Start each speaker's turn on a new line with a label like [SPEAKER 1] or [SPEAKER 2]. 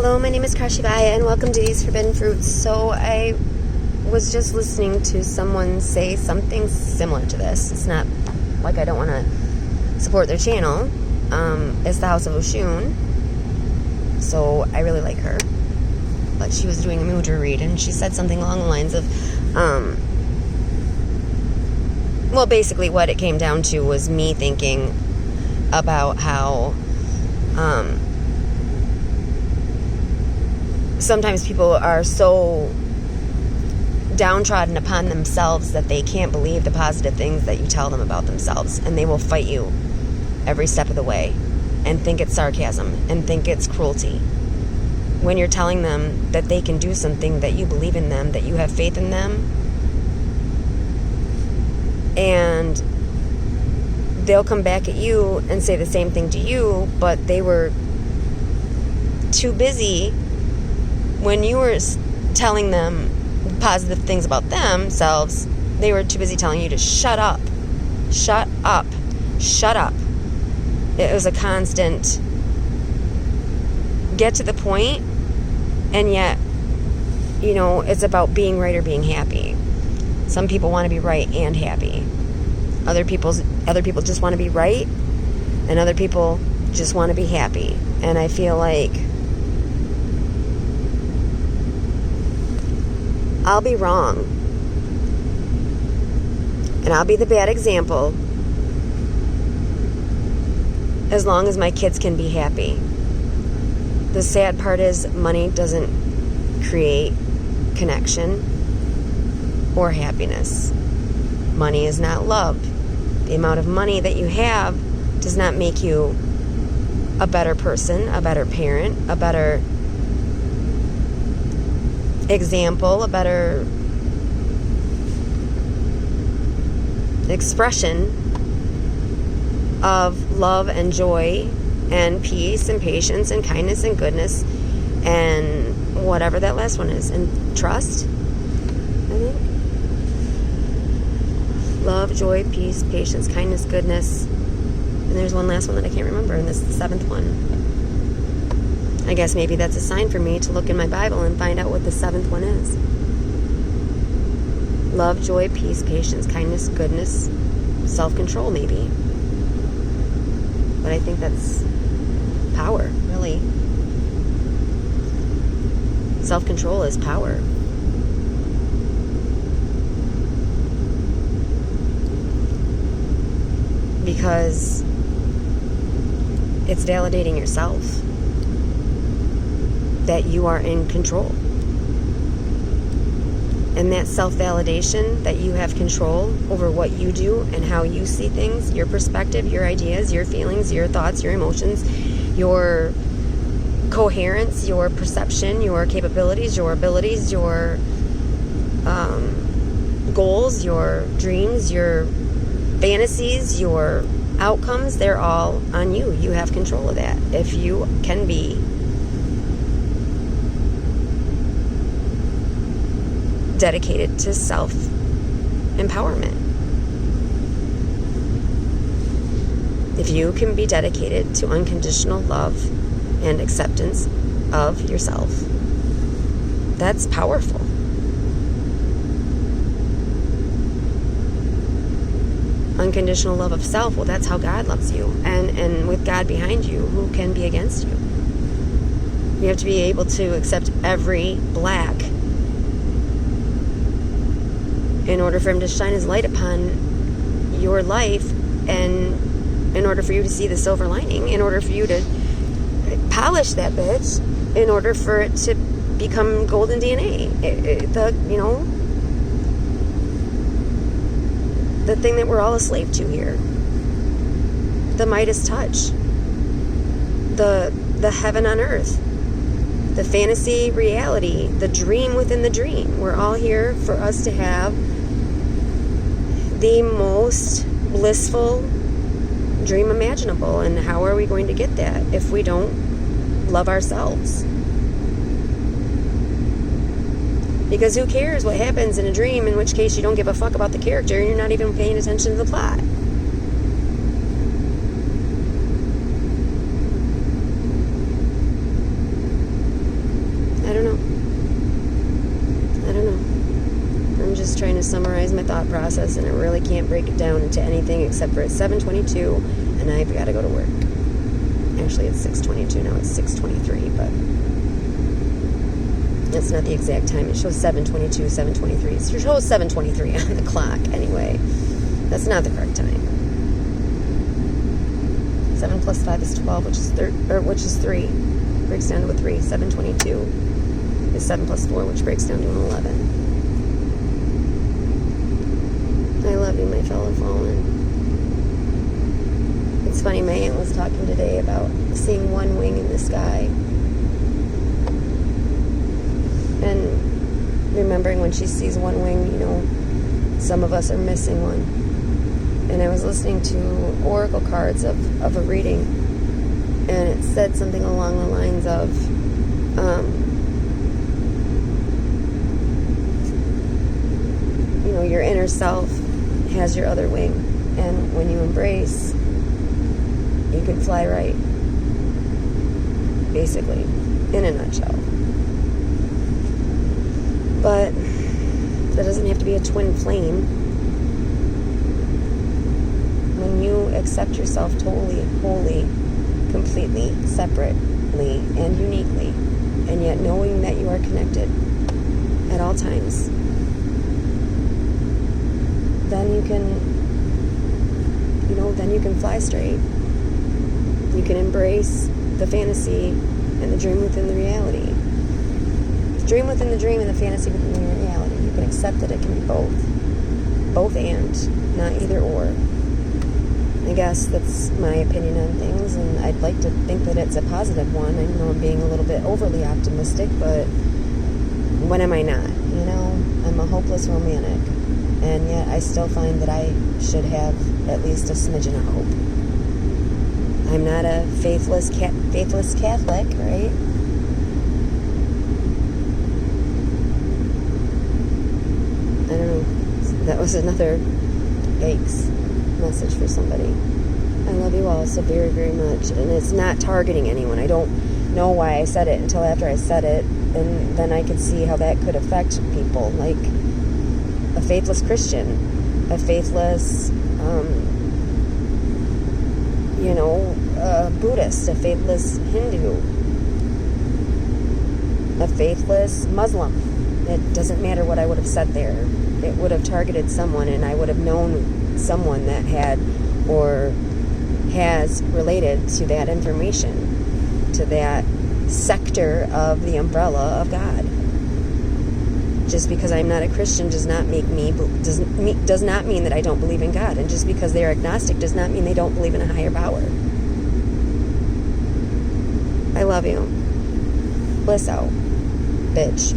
[SPEAKER 1] Hello, my name is Krashivaya, and welcome to These Forbidden Fruits. So I was just listening to someone say something similar to this. It's not like I don't want to support their channel. It's the House of Oshun. So I really like her. But she was doing a Mudra read, and she said something along the lines of, well, basically what it came down to was me thinking about how sometimes people are so downtrodden upon themselves that they can't believe the positive things that you tell them about themselves, and they will fight you every step of the way and think it's sarcasm and think it's cruelty. When you're telling them that they can do something, that you believe in them, that you have faith in them, and they'll come back at you and say the same thing to you, but they were too busy when you were telling them positive things about themselves. They were too busy telling you to shut up, shut up, shut up. It was a constant get to the point, and yet, you know, it's about being right or being happy. Some people want to be right and happy. Other people just want to be right, and other people just want to be happy. And I feel like I'll be wrong, and I'll be the bad example as long as my kids can be happy. The sad part is money doesn't create connection or happiness. Money is not love. The amount of money that you have does not make you a better person, a better parent, a better example, a better expression of love and joy and peace and patience and kindness and goodness and whatever that last one is, and trust, I think. Love, joy, peace, patience, kindness, goodness, and there's one last one that I can't remember, and this is the seventh one. I guess maybe that's a sign for me to look in my Bible and find out what the seventh one is. Love, joy, peace, patience, kindness, goodness, self-control, maybe. But I think that's power, really. Self-control is power. Because it's validating yourself that you are in control. And that self-validation, that you have control over what you do and how you see things, your perspective, your ideas, your feelings, your thoughts, your emotions, your coherence, your perception, your capabilities, your abilities, your goals, your dreams, your fantasies, your outcomes, they're all on you. You have control of that. If you can be dedicated to self-empowerment. If you can be dedicated to unconditional love and acceptance of yourself, that's powerful. Unconditional love of self, well, that's how God loves you. And with God behind you, who can be against you? You have to be able to accept every black in order for him to shine his light upon your life, and in order for you to see the silver lining, in order for you to polish that bitch, in order for it to become golden DNA. The thing that we're all a slave to here. The Midas touch. The heaven on earth. The fantasy reality. The dream within the dream. We're all here for us to have the most blissful dream imaginable. And how are we going to get that if we don't love ourselves? Because who cares what happens in a dream, in which case you don't give a fuck about the character and you're not even paying attention to the plot. to summarize my thought process, and I really can't break it down into anything except for it's 7:22, and I've got to go to work. Actually, it's 6:22 now. It's 6:23, but that's not the exact time. It shows 7:22, 7:23. It shows 7:23 on the clock. Anyway, that's not the correct time. 7 plus 5 is 12, which is 3. Breaks down to a 3. 7:22 is 7 plus 4, which breaks down to an 11. I love you, my fellow fallen. It's funny, my aunt was talking today about seeing one wing in the sky. And remembering when she sees one wing, some of us are missing one. And I was listening to oracle cards of a reading, and it said something along the lines of, your inner self has your other wing, and when you embrace, you can fly right. Basically, in a nutshell. But that doesn't have to be a twin flame. When you accept yourself totally, wholly, completely, separately, and uniquely, and yet knowing that you are connected at all times, then you can fly straight. You can embrace the fantasy and the dream within the reality. The dream within the dream and the fantasy within the reality. You can accept that it can be both. Both and, not either or. I guess that's my opinion on things, and I'd like to think that it's a positive one. I know I'm being a little bit overly optimistic, but when am I not? I'm a hopeless romantic, and yet I still find that I should have at least a smidgen of hope. I'm not a faithless Catholic, right? I don't know. That was another yikes message for somebody. I love you all so very, very much, and it's not targeting anyone. I don't know why I said it until after I said it, and then I could see how that could affect people, like a faithless Christian, a faithless Buddhist, a faithless Hindu, a faithless Muslim. It doesn't matter what I would have said there. It would have targeted someone, and I would have known someone that had or has related to that information, to that sector of the umbrella of God. Just because I'm not a Christian does not mean that I don't believe in God, and just because they are agnostic does not mean they don't believe in a higher power. I love you. Bliss out, bitch.